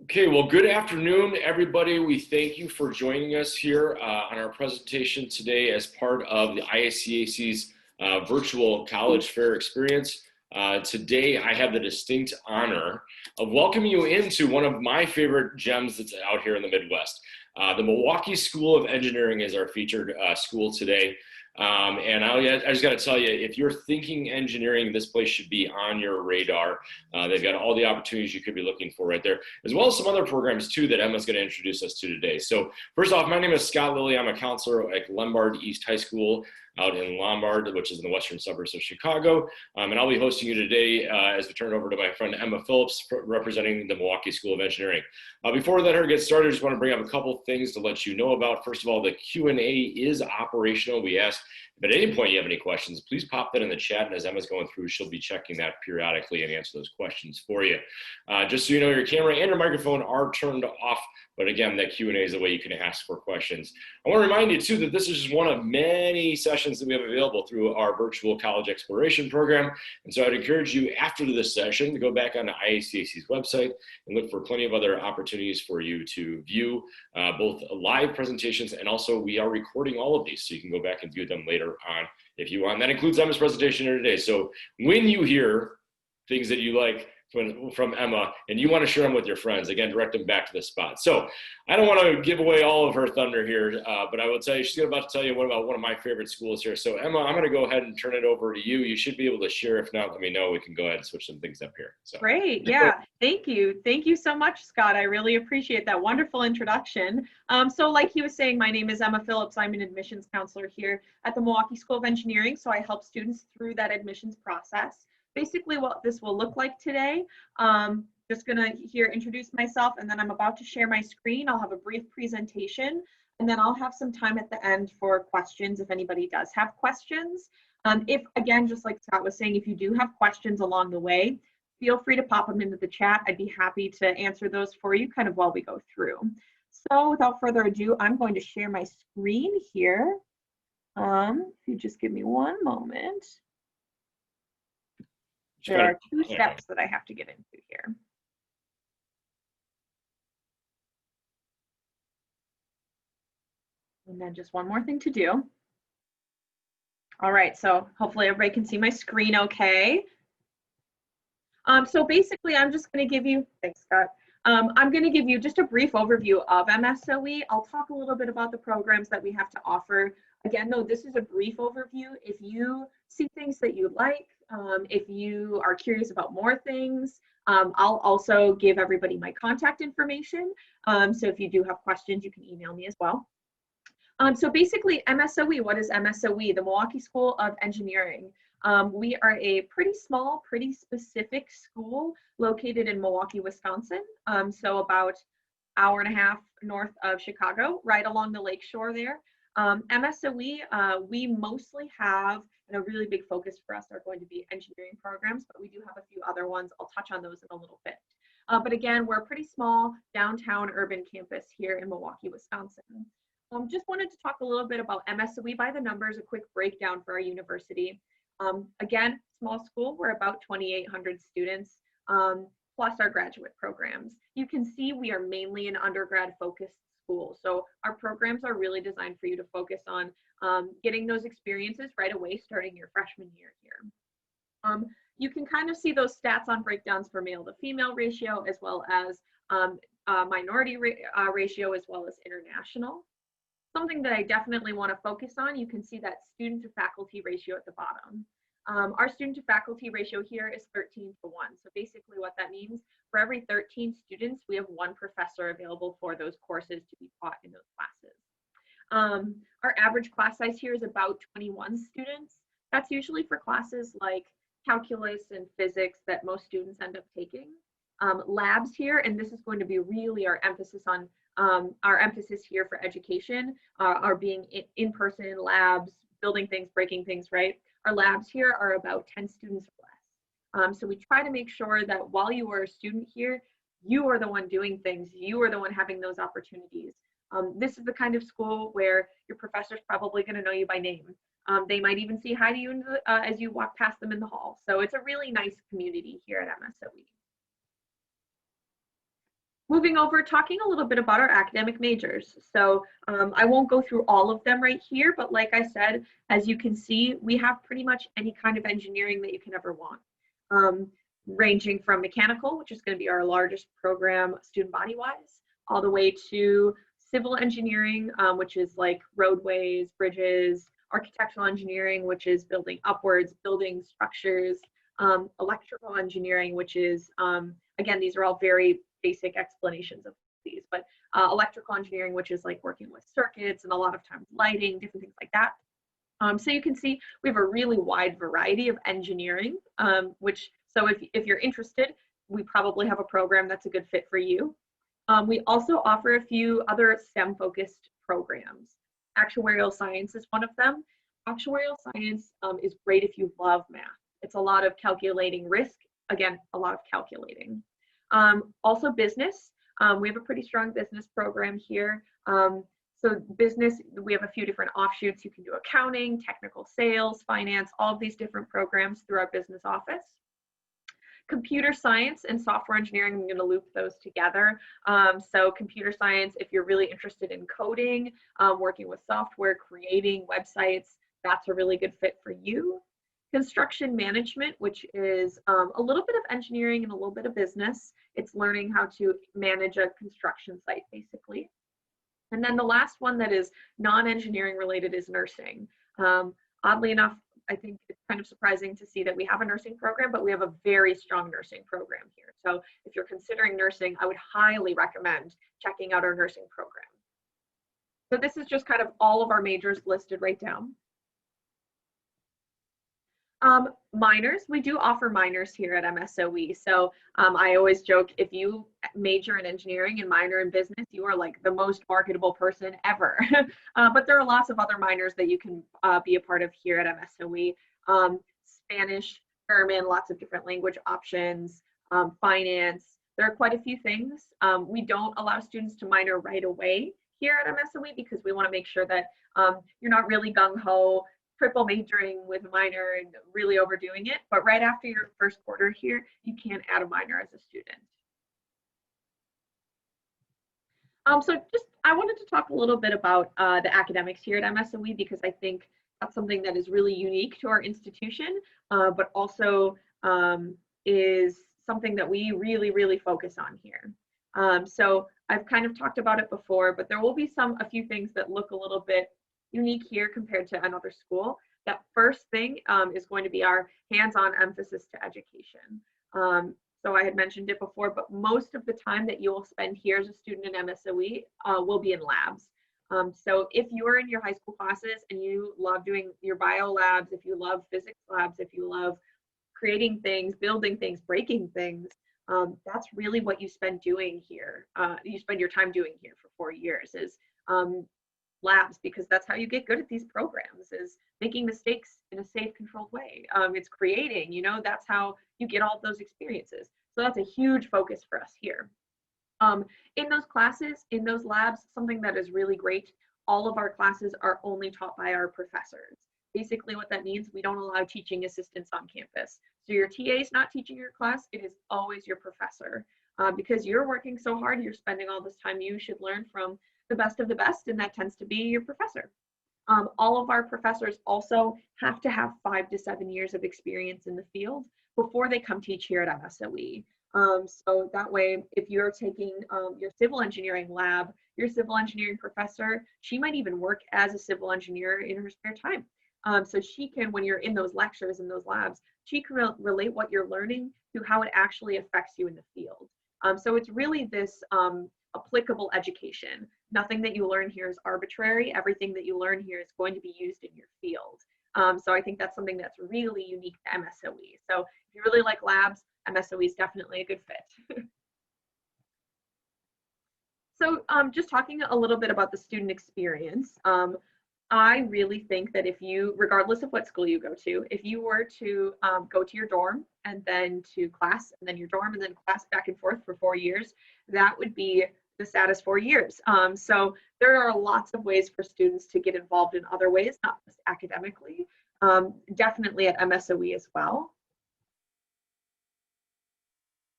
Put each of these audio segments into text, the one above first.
Okay, well, good afternoon, everybody. We thank you for joining us here on our presentation today as part of the IACAC's virtual college fair experience. Today, I have the distinct honor of welcoming you into one of my favorite gems that's out here in the Midwest. The Milwaukee School of Engineering is our featured school today. And I just got to tell you, if you're thinking engineering, this place should be on your radar. They've got all the opportunities you could be looking for right there, as well as some other programs too that Emma's going to introduce us to today. So first off, my name is Scott Lilly. I'm a counselor at Lombard East High School out in Lombard, which is in the western suburbs of Chicago. And I'll be hosting you today as we turn it over to my friend Emma Phillips, representing the Milwaukee School of Engineering. Before we let her get started, I just want to bring up a couple things to let you know about. First of all, the Q&A is operational. We ask if at any point you have any questions, please pop that in the chat. And as Emma's going through, she'll be checking that periodically and answer those questions for you. Just so you know, your camera and your microphone are turned off. But again, that Q&A is the way you can ask for questions. I want to remind you too that this is just one of many sessions that we have available through our virtual college exploration program. And so I'd encourage you after this session to go back on the IACAC's website and look for plenty of other opportunities for you to view both live presentations, and also we are recording all of these so you can go back and view them later on if you want. And that includes Emma's presentation here today. So when you hear things that you like from Emma and you want to share them with your friends, again, direct them back to the spot. So I don't want to give away all of her thunder here, but I will tell you, she's about to tell you about one of my favorite schools here. So Emma, I'm going to go ahead and turn it over to you. You should be able to share. If not, let me know. We can go ahead and switch some things up here. So. Great. Yeah. Thank you. Thank you so much, Scott. I really appreciate that wonderful introduction. So like he was saying, my name is Emma Phillips. I'm an admissions counselor here at the Milwaukee School of Engineering. So I help students through that admissions process. Basically what this will look like today, just gonna here introduce myself, and then I'm about to share my screen. I'll have a brief presentation, and then I'll have some time at the end for questions if anybody does have questions. If, again, just like Scott was saying, if you do have questions along the way, feel free to pop them into the chat. I'd be happy to answer those for you kind of while we go through. So without further ado, I'm going to share my screen here. If you just give me one moment. There are two steps that I have to get into here. And then just one more thing to do. All right, so hopefully everybody can see my screen okay. So basically I'm just gonna give you, thanks Scott, I'm gonna give you just a brief overview of MSOE. I'll talk a little bit about the programs that we have to offer. Again, though, this is a brief overview. If you see things that you like, if you are curious about more things, I'll also give everybody my contact information. So if you do have questions, you can email me as well. So basically, MSOE, what is MSOE? The Milwaukee School of Engineering. We are a pretty small, pretty specific school located in Milwaukee, Wisconsin. So about an hour and a half north of Chicago, right along the lake shore there. MSOE, we mostly have, and a really big focus for us are going to be engineering programs, but we do have a few other ones. I'll touch on those in a little bit. But again, we're a pretty small downtown urban campus here in Milwaukee, Wisconsin. Just wanted to talk a little bit about MSOE by the numbers, a quick breakdown for our university. Again, small school, we're about 2,800 students, plus our graduate programs. You can see we are mainly an undergrad focused school. So our programs are really designed for you to focus on getting those experiences right away, starting your freshman year here. You can kind of see those stats on breakdowns for male to female ratio, as well as minority ratio, as well as international. Something that I definitely want to focus on, you can see that student to faculty ratio at the bottom. Our student to faculty ratio here is 13 to 1. So basically what that means, for every 13 students, we have one professor available for those courses to be taught in those classes. Our average class size here is about 21 students. That's usually for classes like calculus and physics that most students end up taking. Labs here, and this is going to be really our emphasis on our emphasis here for education, are being in-person labs, building things, breaking things, right? Our labs here are about 10 students or less. So we try to make sure that while you are a student here, you are the one doing things, you are the one having those opportunities. This is the kind of school where your professor's probably going to know you by name. They might even say hi to you as you walk past them in the hall. So it's a really nice community here at MSOE. Moving over, talking a little bit about our academic majors. So I won't go through all of them right here, but like I said, as you can see, we have pretty much any kind of engineering that you can ever want. Ranging from mechanical, which is going to be our largest program student body wise, all the way to civil engineering, which is like roadways, bridges, architectural engineering, which is building upwards, building structures, electrical engineering, which is, again, these are all very basic explanations of these, but electrical engineering, which is like working with circuits and a lot of times lighting, different things like that. So you can see we have a really wide variety of engineering, so if you're interested, we probably have a program that's a good fit for you. We also offer a few other STEM-focused programs. Actuarial science is one of them. Actuarial science is great if you love math. It's a lot of calculating risk, again, a lot of calculating. Also business, we have a pretty strong business program here. So business, we have a few different offshoots. You can do accounting, technical sales, finance, all of these different programs through our business office. Computer science and software engineering, I'm going to loop those together. So computer science, if you're really interested in coding, working with software, creating websites, that's a really good fit for you. Construction management, which is a little bit of engineering and a little bit of business. It's learning how to manage a construction site, basically. And then the last one that is non-engineering related is nursing. Oddly enough, I think it's kind of surprising to see that we have a nursing program, but we have a very strong nursing program here. So if you're considering nursing, I would highly recommend checking out our nursing program. So this is just kind of all of our majors listed right down. Minors, we do offer minors here at MSOE. So I always joke, if you major in engineering and minor in business, you are like the most marketable person ever. But there are lots of other minors that you can be a part of here at MSOE. Spanish, German, lots of different language options, finance. There are quite a few things. We don't allow students to minor right away here at MSOE because we want to make sure that you're not really gung-ho, triple majoring with a minor and really overdoing it, but right after your first quarter here, you can add a minor as a student. So just, I wanted to talk a little bit about the academics here at MSOE because I think that's something that is really unique to our institution, but also is something that we really focus on here. So I've kind of talked about it before, but there will be a few things that look a little bit unique here compared to another school. That first thing is going to be our hands-on emphasis to education. So I had mentioned it before, but most of the time that you will spend here as a student in MSOE will be in labs. So if you are in your high school classes and you love doing your bio labs, if you love physics labs, if you love creating things, building things, breaking things, that's really what you spend doing here. You spend your time doing here for 4 years is labs, because that's how you get good at these programs, is making mistakes in a safe, controlled way. It's creating, you know, that's how you get all of those experiences. So that's a huge focus for us here. In those classes, in those labs, something that is really great, all of our classes are only taught by our professors. Basically what that means, we don't allow teaching assistants on campus. So your TA is not teaching your class, it is always your professor. Because you're working so hard, you're spending all this time, you should learn from the best of the best, and that tends to be your professor. All of our professors also have to have 5 to 7 years of experience in the field before they come teach here at MSOE. So that way, if you're taking your civil engineering lab, your civil engineering professor, she might even work as a civil engineer in her spare time. So she can, when you're in those lectures, in those labs, she can relate what you're learning to how it actually affects you in the field. So it's really this applicable education. Nothing that you learn here is arbitrary. Everything that you learn here is going to be used in your field. So I think that's something that's really unique to MSOE. So if you really like labs, MSOE is definitely a good fit. So just talking a little bit about the student experience, I really think that if you, regardless of what school you go to, if you were to go to your dorm and then to class and then your dorm and then class back and forth for 4 years, that would be the saddest 4 years. So there are lots of ways for students to get involved in other ways, not just academically, definitely at MSOE as well.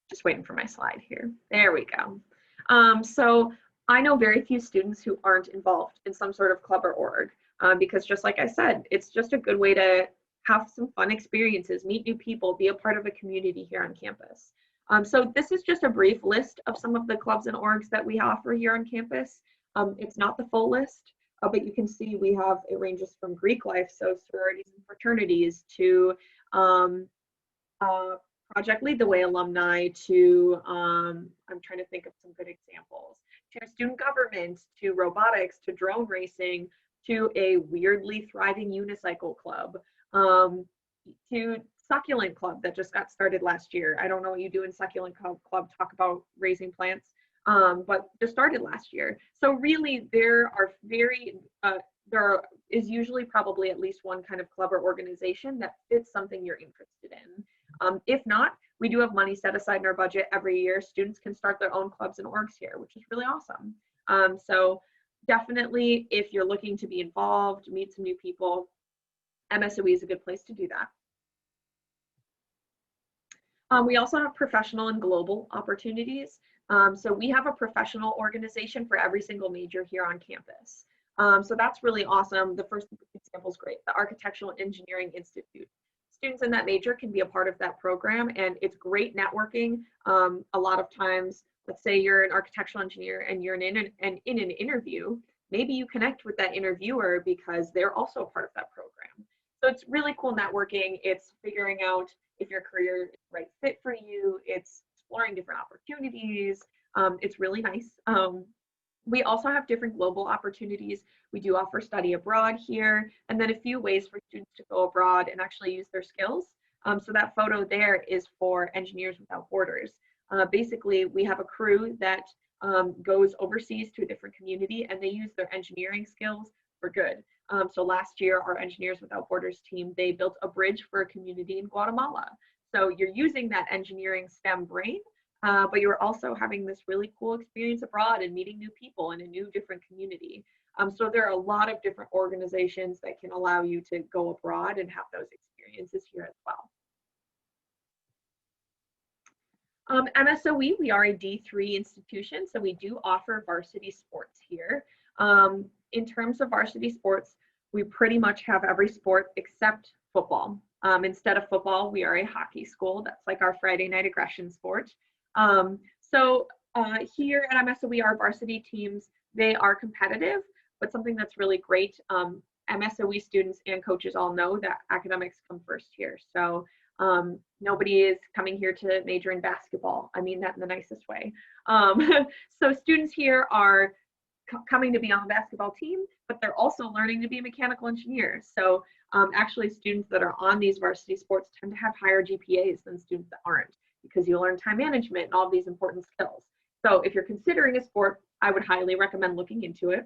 Just waiting for my slide here. There we go. So I know very few students who aren't involved in some sort of club or org, because just like I said, it's just a good way to have some fun experiences, meet new people, be a part of a community here on campus. So this is just a brief list of some of the clubs and orgs that we offer here on campus. It's not the full list, but you can see we have, it ranges from Greek life, so sororities and fraternities, to Project Lead the Way alumni, to, I'm trying to think of some good examples, to student government, to robotics, to drone racing, to a weirdly thriving unicycle club, to succulent club that just got started last year. I don't know what you do in succulent club, talk about raising plants, but just started last year. So really there is usually probably at least one kind of club or organization that fits something you're interested in. If not, we do have money set aside in our budget every year. Students can start their own clubs and orgs here, which is really awesome. So definitely, if you're looking to be involved, meet some new people, MSOE is a good place to do that. We also have professional and global opportunities. So we have a professional organization for every single major here on campus. So that's really awesome. The first example is great, the Architectural Engineering Institute. Students in that major can be a part of that program, and it's great networking. A lot of times, let's say you're an architectural engineer and you're in an interview, maybe you connect with that interviewer because they're also a part of that program. So it's really cool networking. It's figuring out if your career is the right fit for you. It's exploring different opportunities. It's really nice. We also have different global opportunities. We do offer study abroad here, and then a few ways for students to go abroad and actually use their skills. So that photo there is for Engineers Without Borders. Basically, we have a crew that goes overseas to a different community, and they use their engineering skills for good. So last year, our Engineers Without Borders team, they built a bridge for a community in Guatemala. So you're using that engineering STEM brain, but you're also having this really cool experience abroad and meeting new people in a new different community. So there are a lot of different organizations that can allow you to go abroad and have those experiences here as well. MSOE, we are a D3 institution, so we do offer varsity sports here. In terms of varsity sports, we pretty much have every sport except football. Instead of football, we are a hockey school. That's like our Friday night aggression sport. Here at MSOE, our varsity teams, they are competitive, but something that's really great, MSOE students and coaches all know that academics come first here. So nobody is coming here to major in basketball. I mean that in the nicest way. So students here are coming to be on the basketball team, but they're also learning to be mechanical engineers. So actually students that are on these varsity sports tend to have higher GPAs than students that aren't, because you learn time management and all these important skills. So if you're considering a sport, I would highly recommend looking into it.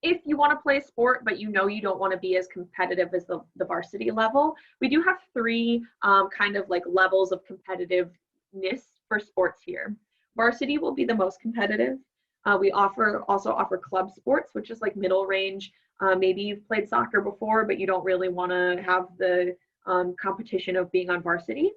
If you want to play a sport, but you know you don't want to be as competitive as the varsity level, we do have three kind of like levels of competitiveness for sports here. Varsity will be the most competitive. We also offer club sports, which is like middle range. Maybe you've played soccer before, but you don't really want to have the competition of being on varsity.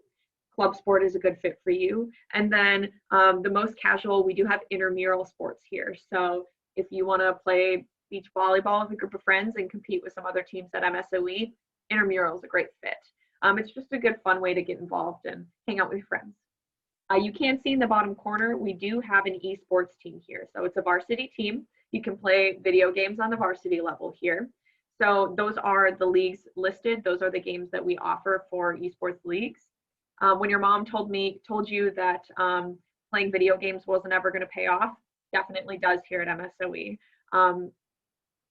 Club sport is a good fit for you. And then the most casual, we do have intramural sports here. So if you want to play beach volleyball with a group of friends and compete with some other teams at MSOE, intramural is a great fit. It's just a good fun way to get involved and hang out with your friends. You can see in the bottom corner, we do have an esports team here. So it's a varsity team. You can play video games on the varsity level here. So those are the leagues listed. Those are the games that we offer for esports leagues. When your mom told you that playing video games wasn't ever going to pay off, definitely does here at MSOE.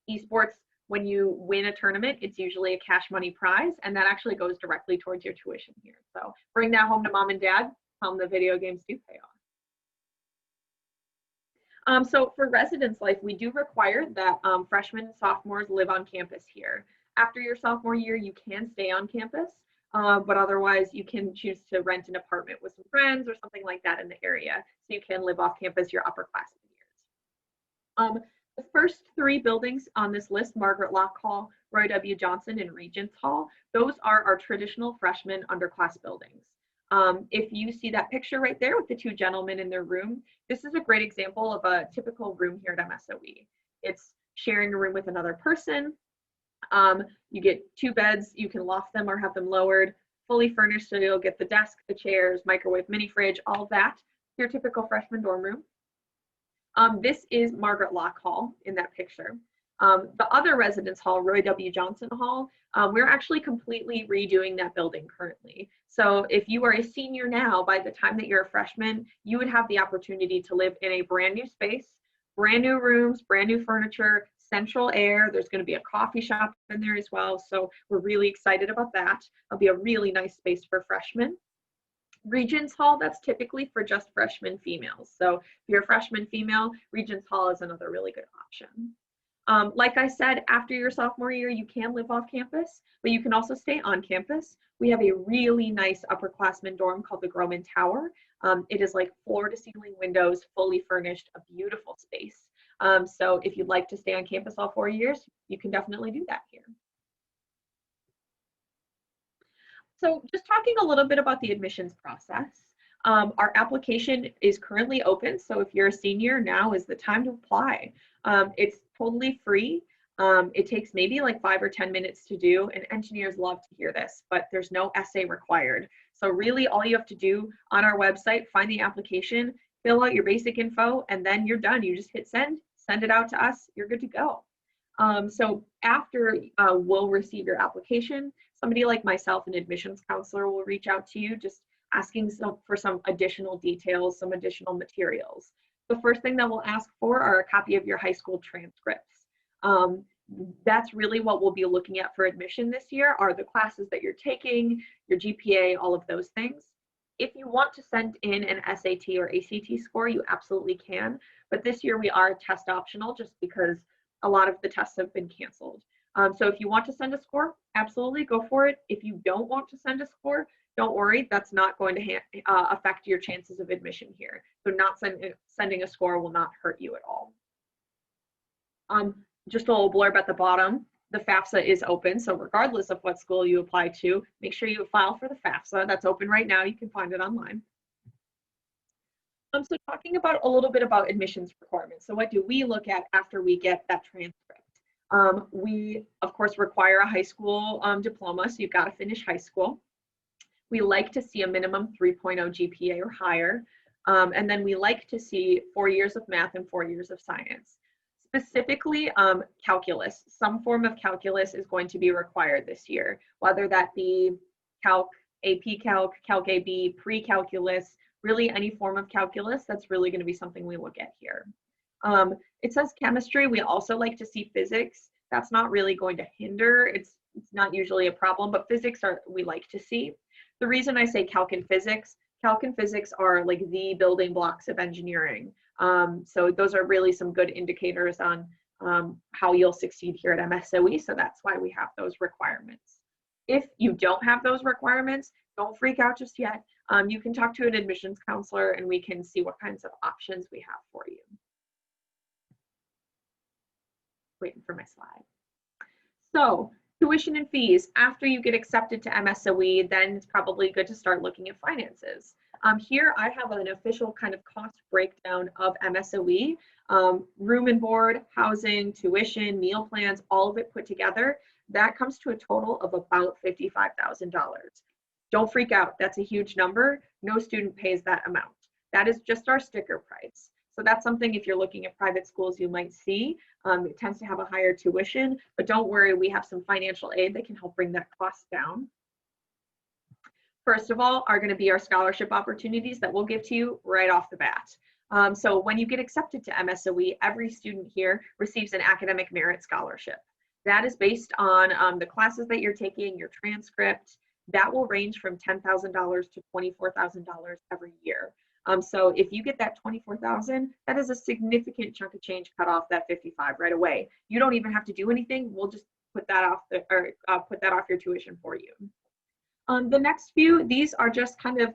Esports, when you win a tournament, it's usually a cash money prize, and that actually goes directly towards your tuition here. So bring that home to mom and dad. Tell them the video games do pay off. So for residence life, we do require that freshmen and sophomores live on campus here. After your sophomore year, you can stay on campus, but otherwise you can choose to rent an apartment with some friends or something like that in the area, so you can live off campus your upperclassmen years. The first three buildings on this list, Margaret Lock Hall, Roy W. Johnson, and Regents Hall, those are our traditional freshman underclass buildings. If you see that picture right there with the two gentlemen in their room, this is a great example of a typical room here at MSOE. It's sharing a room with another person. You get two beds, you can loft them or have them lowered, fully furnished, so you'll get the desk, the chairs, microwave, mini fridge, all of that. Your typical freshman dorm room. This is Margaret Locke Hall in that picture. The other residence hall, Roy W. Johnson Hall, we're actually completely redoing that building currently. So if you are a senior now, by the time that you're a freshman, you would have the opportunity to live in a brand new space, brand new rooms, brand new furniture, central air. There's going to be a coffee shop in there as well. So we're really excited about that. It'll be a really nice space for freshmen. Regents Hall, that's typically for just freshman females. So if you're a freshman female, Regents Hall is another really good option. Like I said, after your sophomore year, you can live off campus, but you can also stay on campus. We have a really nice upperclassmen dorm called the Groman Tower. It is like floor to ceiling windows, fully furnished, a beautiful space. So if you'd like to stay on campus all 4 years, you can definitely do that here. So just talking a little bit about the admissions process. Our application is currently open, so if you're a senior, now is the time to apply. It's totally free. It takes maybe like 5 or 10 minutes to do, and engineers love to hear this, but there's no essay required. So really all you have to do on our website, find the application, fill out your basic info, and then you're done. You just hit send it out to us, you're good to go. So after we'll receive your application, somebody like myself, an admissions counselor, will reach out to you just asking for some additional details, some additional materials. The first thing that we'll ask for are a copy of your high school transcripts. That's really what we'll be looking at for admission this year, are the classes that you're taking, your GPA, all of those things. If you want to send in an SAT or ACT score, you absolutely can. But this year we are test optional just because a lot of the tests have been canceled. So if you want to send a score, absolutely go for it. If you don't want to send a score, don't worry, that's not going to affect your chances of admission here. So not sending a score will not hurt you at all. Just a little blurb at the bottom, the FAFSA is open. So regardless of what school you apply to, make sure you file for the FAFSA. That's open right now. You can find it online. So talking about a little bit about admissions requirements. So what do we look at after we get that transcript? We, of course, require a high school diploma, so you've got to finish high school. We like to see a minimum 3.0 GPA or higher. And then we like to see 4 years of math and 4 years of science. Specifically, calculus. Some form of calculus is going to be required this year, whether that be calc, AP Calc, Calc AB, pre-calculus, really any form of calculus. That's really going to be something we look at here. It says chemistry. We also like to see physics. That's not really going to hinder. It's not usually a problem, but physics we like to see. The reason I say calc and physics are like the building blocks of engineering. So those are really some good indicators on how you'll succeed here at MSOE. So that's why we have those requirements. If you don't have those requirements, don't freak out just yet. You can talk to an admissions counselor and we can see what kinds of options we have for you. Waiting for my slide. So tuition and fees. After you get accepted to MSOE, then it's probably good to start looking at finances. Here I have an official kind of cost breakdown of MSOE, room and board, housing, tuition, meal plans, all of it put together. That comes to a total of about $55,000. Don't freak out, that's a huge number. No student pays that amount. That is just our sticker price. So that's something, if you're looking at private schools, you might see. It tends to have a higher tuition, but don't worry, we have some financial aid that can help bring that cost down. First of all, are going to be our scholarship opportunities that we'll give to you right off the bat. So when you get accepted to MSOE, every student here receives an academic merit scholarship. That is based on the classes that you're taking, your transcript. That will range from $10,000 to $24,000 every year. So if you get that $24,000, that is a significant chunk of change cut off that 55 right away. You don't even have to do anything. We'll just put that off put that off your tuition for you. The next few, these are just kind of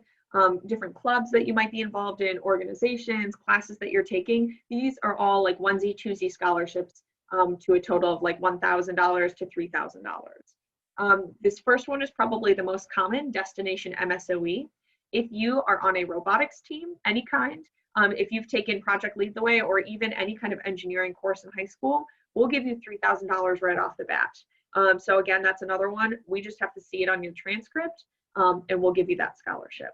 different clubs that you might be involved in, organizations, classes that you're taking. These are all like onesie, twosie scholarships to a total of like $1,000 to $3,000. This first one is probably the most common, Destination MSOE. If you are on a robotics team, any kind, if you've taken Project Lead the Way or even any kind of engineering course in high school, we'll give you $3,000 right off the bat. So again, that's another one. We just have to see it on your transcript, and we'll give you that scholarship.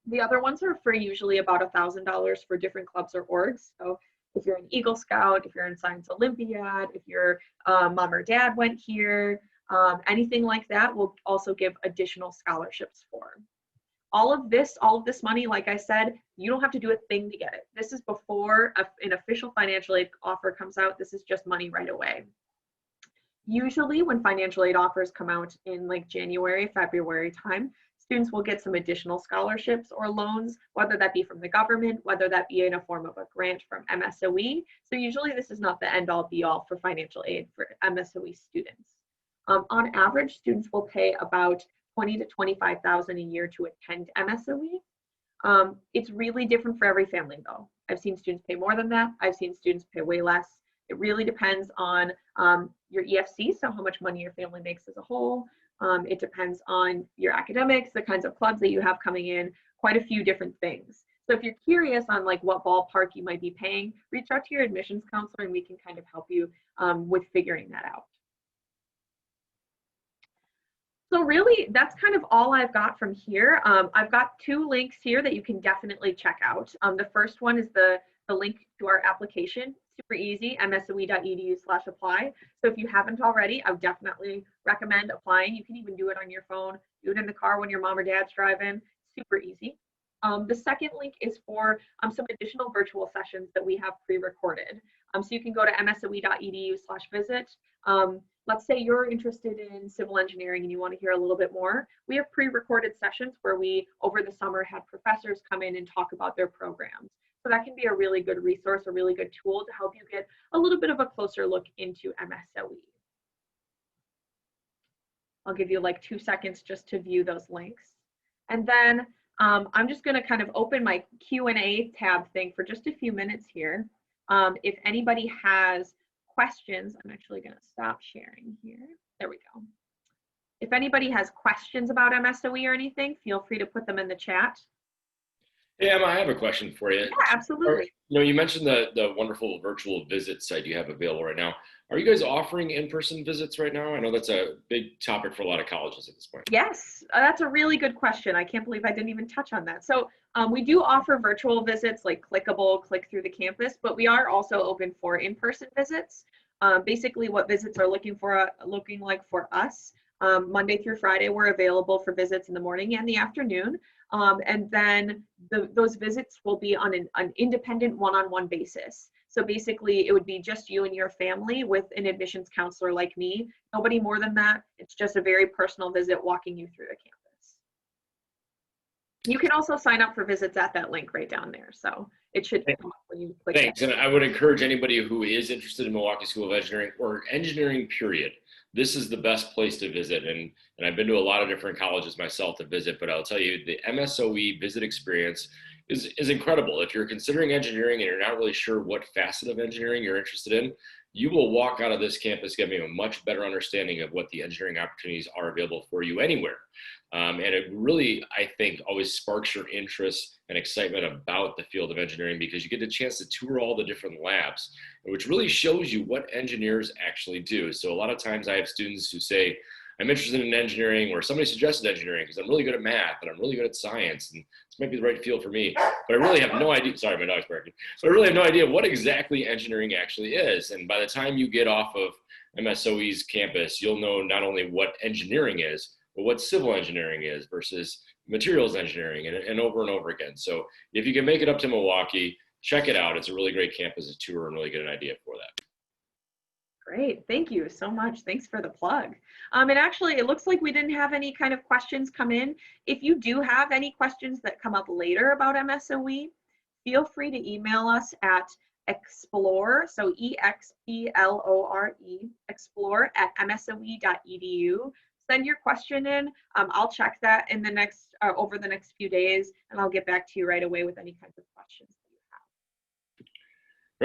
The other ones are free, usually about $1,000 for different clubs or orgs. So if you're an Eagle Scout, if you're in Science Olympiad, if your mom or dad went here, anything like that, we'll also give additional scholarships for. All of this money, like I said, you don't have to do a thing to get it. This is before an official financial aid offer comes out. This is just money right away. Usually when financial aid offers come out in like January, February time, students will get some additional scholarships or loans, whether that be from the government, whether that be in a form of a grant from MSOE. So usually this is not the end all be all for financial aid for MSOE students. On average, students will pay about $20,000 to $25,000 a year to attend MSOE. It's really different for every family though. I've seen students pay more than that. I've seen students pay way less. It really depends on your EFC, so how much money your family makes as a whole. It depends on your academics, the kinds of clubs that you have coming in, quite a few different things. So if you're curious on like what ballpark you might be paying, reach out to your admissions counselor and we can kind of help you with figuring that out. So really, that's kind of all I've got from here. I've got 2 links here that you can definitely check out. The first one is the link to our application. Super easy, msoe.edu/apply. So if you haven't already, I would definitely recommend applying. You can even do it on your phone, do it in the car when your mom or dad's driving. Super easy. The second link is for some additional virtual sessions that we have pre-recorded. So you can go to msoe.edu/visit. Let's say you're interested in civil engineering and you want to hear a little bit more. We have pre-recorded sessions where we, over the summer, had professors come in and talk about their programs. So that can be a really good resource, a really good tool to help you get a little bit of a closer look into MSOE. I'll give you like 2 seconds just to view those links. And then I'm just going to kind of open my Q&A tab thing for just a few minutes here. If anybody has questions, I'm actually going to stop sharing here. There we go. If anybody has questions about MSOE or anything, feel free to put them in the chat. Hey, Emma, I have a question for you. Yeah, absolutely. You mentioned the wonderful virtual visit site you have available right now. Are you guys offering in-person visits right now? I know that's a big topic for a lot of colleges at this point. Yes, that's a really good question. I can't believe I didn't even touch on that. So we do offer virtual visits like clickable, click through the campus, but we are also open for in-person visits. Basically what visits are looking like for us. Monday through Friday, we're available for visits in the morning and the afternoon. And then those visits will be on an independent one-on-one basis. So basically it would be just you and your family with an admissions counselor like me. Nobody more than that. It's just a very personal visit walking you through the campus. You can also sign up for visits at that link right down there. So it should come up when you click. Thanks. And I would encourage anybody who is interested in Milwaukee School of Engineering or engineering period, this is the best place to visit. And I've been to a lot of different colleges myself to visit, but I'll tell you the MSOE visit experience is incredible. If you're considering engineering and you're not really sure what facet of engineering you're interested in, you will walk out of this campus getting a much better understanding of what the engineering opportunities are available for you anywhere. And it really, I think, always sparks your interest and excitement about the field of engineering because you get a chance to tour all the different labs, which really shows you what engineers actually do. So a lot of times I have students who say, I'm interested in engineering, or somebody suggested engineering because I'm really good at math and I'm really good at science and this might be the right field for me, but I really have no idea, sorry, my dog's barking, but I really have no idea what exactly engineering actually is. And by the time you get off of MSOE's campus, you'll know not only what engineering is, but what civil engineering is versus materials engineering and over again. So if you can make it up to Milwaukee, check it out. It's a really great campus to tour and really get an idea for that. Great, thank you so much. Thanks for the plug. And actually, it looks like we didn't have any kind of questions come in. If you do have any questions that come up later about MSOE, feel free to email us at explore, so EXPLORE, explore@msoe.edu. Send your question in. I'll check that in the next over the next few days, and I'll get back to you right away with any kinds of questions that you have.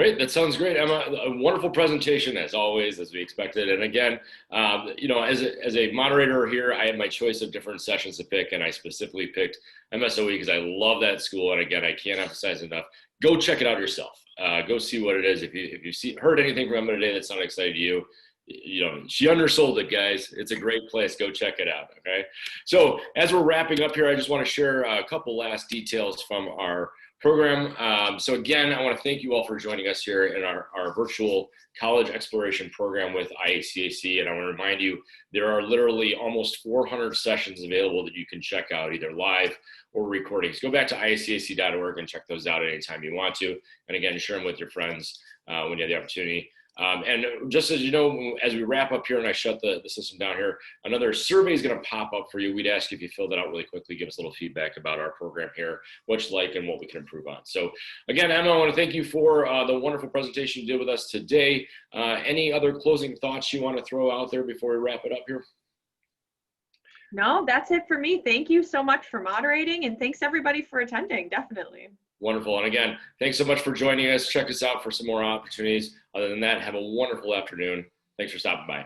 Great. That sounds great, Emma. A wonderful presentation as always, as we expected. And again, as a moderator here, I had my choice of different sessions to pick, and I specifically picked MSOE because I love that school. And again, I can't emphasize enough. Go check it out yourself. Go see what it is. If you heard anything from Emma today that's not excited to you, she undersold it, guys. It's a great place. Go check it out. Okay. So as we're wrapping up here, I just want to share a couple last details from our program. So again, I want to thank you all for joining us here in our virtual college exploration program with IACAC. And I want to remind you, there are literally almost 400 sessions available that you can check out, either live or recordings. Go back to iacac.org and check those out anytime you want to. And again, share them with your friends when you have the opportunity. And just as you know, as we wrap up here and I shut the system down here, another survey is going to pop up for you. We'd ask you if you fill that out really quickly, give us a little feedback about our program here, what you like and what we can improve on. So again, Emma, I want to thank you for the wonderful presentation you did with us today. Any other closing thoughts you want to throw out there before we wrap it up here? No, that's it for me. Thank you so much for moderating, and thanks everybody for attending, definitely. Wonderful. And again, thanks so much for joining us. Check us out for some more opportunities. Other than that, have a wonderful afternoon. Thanks for stopping by.